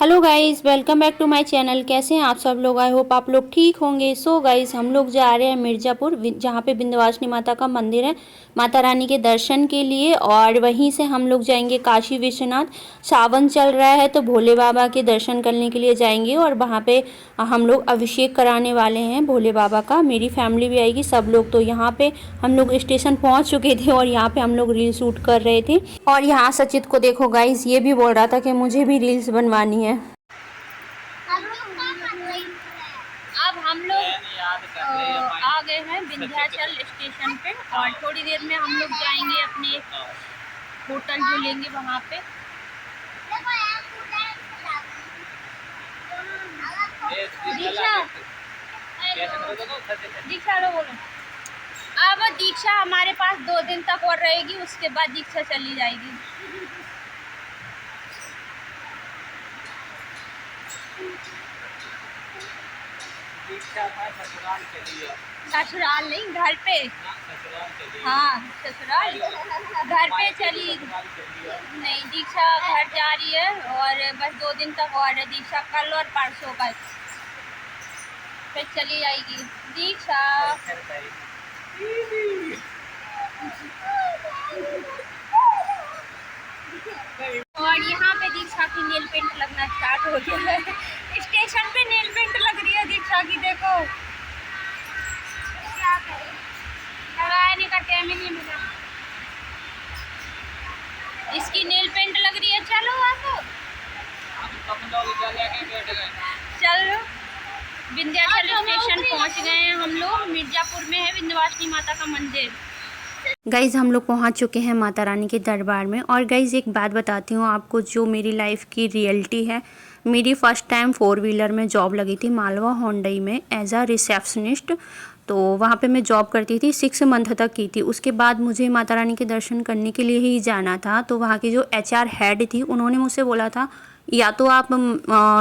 Hello guys, welcome back to my channel. कैसे हैं आप सब लोग? आई होप आप लोग ठीक होंगे। सो गाइस, हम लोग जा रहे हैं मिर्ज़ापुर, जहाँ पे विंध्यवासिनी माता का मंदिर है, माता रानी के दर्शन के लिए। और वहीं से हम लोग जाएंगे काशी विश्वनाथ। सावन चल रहा है तो भोले बाबा के दर्शन करने के लिए जाएंगे। और वहाँ पे हम लोग अभिषेक कराने वाले हैं भोले बाबा का। मेरी फैमिली भी आएगी, सब लोग। तो यहाँ पे हम लोग स्टेशन पहुँच चुके थे और यहाँ पे हम लोग रील शूट कर रहे थे। और यहाँ सचित को देखो गाइस, ये भी बोल रहा था कि मुझे भी रील्स बनवानी है। अब हम लोग आ गए हैं विंध्याचल स्टेशन पे और थोड़ी देर में हम लोग जाएंगे अपने होटल जो लेंगे वहाँ पे। दीक्षा, दीक्षा लो बोलो। अब दीक्षा हमारे पास 2 दिन तक और रहेगी, उसके बाद दीक्षा चली जाएगी। ससुराल नहीं, घर पे। हाँ ससुराल, घर पे चली नहीं। दीक्षा घर जा रही है और बस 2 दिन तक और है। दीक्षा कल और परसों का फिर चली जाएगी दीक्षा। और यहाँ पे दीक्षा की नेल पेंट लगना स्टार्ट हो गया है। स्टेशन पे नेल पेंट लग रही है दीक्षा की, देखो। क्या करें, लगाने का टाइम ही नहीं मिला। इसकी नेल पेंट लग रही है। चलो आप चलो, विंध्याचल स्टेशन पहुँच गए हैं हम लोग। मिर्ज़ापुर में है विंध्यवासिनी माता का मंदिर। गाइज़, हम लोग पहुंच चुके हैं माता रानी के दरबार में। और गाइज़, एक बात बताती हूँ आपको जो मेरी लाइफ की रियलिटी है। मेरी फ़र्स्ट टाइम 4 व्हीलर में जॉब लगी थी मालवा होंडई में एज अ रिसेप्शनिस्ट। तो वहाँ पे मैं जॉब करती थी, 6 मंथ तक की थी। उसके बाद मुझे माता रानी के दर्शन करने के लिए ही जाना था। तो वहाँ की जो HR हेड थी, उन्होंने मुझसे बोला था या तो आप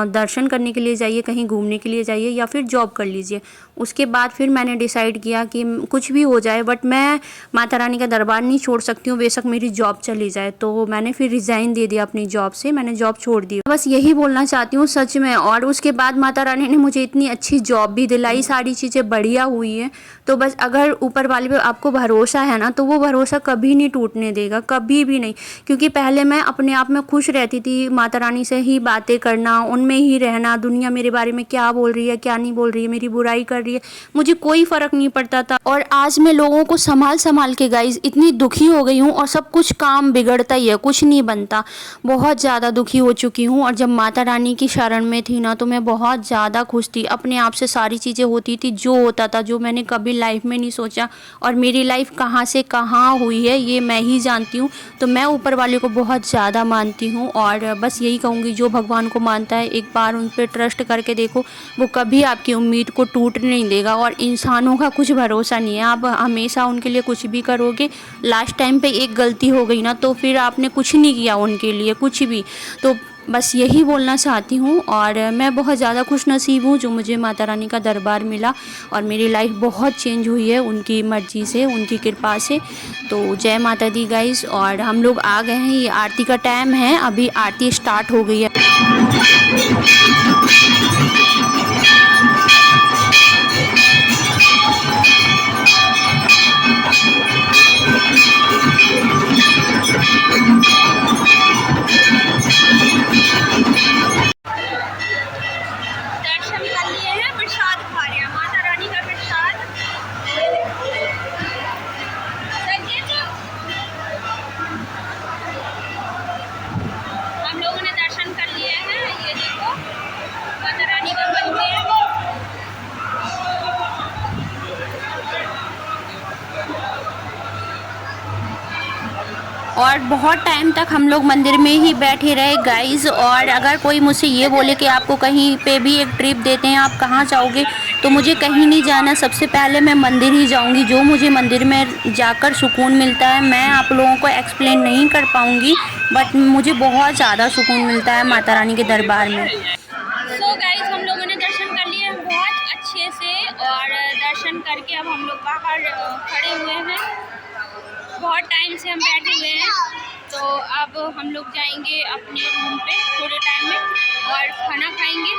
दर्शन करने के लिए जाइए, कहीं घूमने के लिए जाइए, या फिर जॉब कर लीजिए। उसके बाद फिर मैंने डिसाइड किया कि कुछ भी हो जाए बट मैं माता रानी का दरबार नहीं छोड़ सकती हूँ, बेशक मेरी जॉब चली जाए। तो मैंने फिर रिज़ाइन दे दिया अपनी जॉब से, मैंने जॉब छोड़ दी। बस यही बोलना चाहती हूँ सच में। और उसके बाद माता रानी ने मुझे इतनी अच्छी जॉब भी दिलाई, सारी चीज़ें बढ़िया हुई हैं। तो बस अगर ऊपर वाले पे आपको भरोसा है ना, तो वो भरोसा कभी नहीं टूटने देगा, कभी भी नहीं। क्योंकि पहले मैं अपने आप में खुश रहती थी, माता रानी से ही बातें करना, उनमें ही रहना, दुनिया मेरे बारे में क्या बोल रही है क्या नहीं बोल रही है, मेरी बुराई कर रही है, मुझे कोई फ़र्क नहीं पड़ता था। और आज मैं लोगों को संभाल संभाल के गाइस इतनी दुखी हो गई हूँ। और सब कुछ काम बिगड़ता ही है, कुछ नहीं बनता। बहुत ज़्यादा दुखी हो चुकी हूँ। और जब माता रानी की शरण में थी ना, तो मैं बहुत ज़्यादा खुश थी। अपने आप से सारी चीज़ें होती थी, जो होता था, जो मैंने कभी लाइफ में नहीं सोचा। और मेरी लाइफ कहाँ से कहाँ हुई है ये मैं ही जानती हूँ। तो मैं ऊपर वाले को बहुत ज़्यादा मानती हूँ। और बस यही कहूँगी, जो भगवान को मानता है एक बार उन पर ट्रस्ट करके देखो, वो कभी आपकी उम्मीद को टूटने नहीं देगा। और इंसानों का कुछ भरोसा नहीं है, आप हमेशा उनके लिए कुछ भी करोगे, लास्ट टाइम पे एक गलती हो गई ना, तो फिर आपने कुछ नहीं किया उनके लिए, कुछ भी। तो बस यही बोलना चाहती हूँ। और मैं बहुत ज़्यादा खुश नसीब हूँ जो मुझे माता रानी का दरबार मिला। और मेरी लाइफ बहुत चेंज हुई है उनकी मर्ज़ी से, उनकी कृपा से। तो जय माता दी गाइस। और हम लोग आ गए हैं, ये आरती का टाइम है, अभी आरती स्टार्ट हो गई है। दर्शन कर लिए हैं, प्रसाद खा रहे हैं, माता रानी का प्रसाद। हम लोगों ने दर्शन कर लिए हैं, ये देखो माता रानी का मंदिर। और बहुत टाइम तक हम लोग मंदिर में ही बैठे रहे गाइस। और अगर कोई मुझसे ये बोले कि आपको कहीं पे भी एक ट्रिप देते हैं, आप कहाँ जाओगे, तो मुझे कहीं नहीं जाना, सबसे पहले मैं मंदिर ही जाऊंगी। जो मुझे मंदिर में जाकर सुकून मिलता है, मैं आप लोगों को एक्सप्लेन नहीं कर पाऊंगी, बट मुझे बहुत ज़्यादा सुकून मिलता है माता रानी के दरबार में। सो गाइस, हम लोगों ने दर्शन कर लिए बहुत अच्छे से। और दर्शन करके अब हम लोग बाहर खड़े हुए हैं, बहुत टाइम से हम बैठे हुए हैं। तो अब हम लोग जाएंगे अपने रूम पे थोड़े टाइम में और खाना खाएंगे।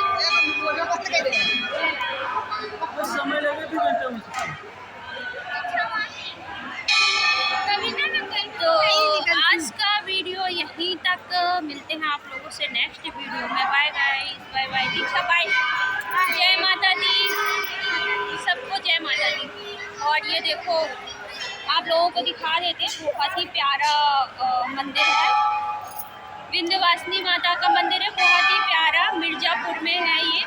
तो आज का वीडियो यहीं तक, मिलते हैं आप लोगों से नेक्स्ट वीडियो में। बाय गाइस, बाय बाय दीक्षा, बाय, जय माता दी, सबको जय माता दी। और ये देखो आप लोगों को दिखा देते हैं, बहुत ही प्यारा मंदिर है, विंध्यवासिनी माता का मंदिर है, बहुत ही प्यारा, मिर्ज़ापुर में है ये।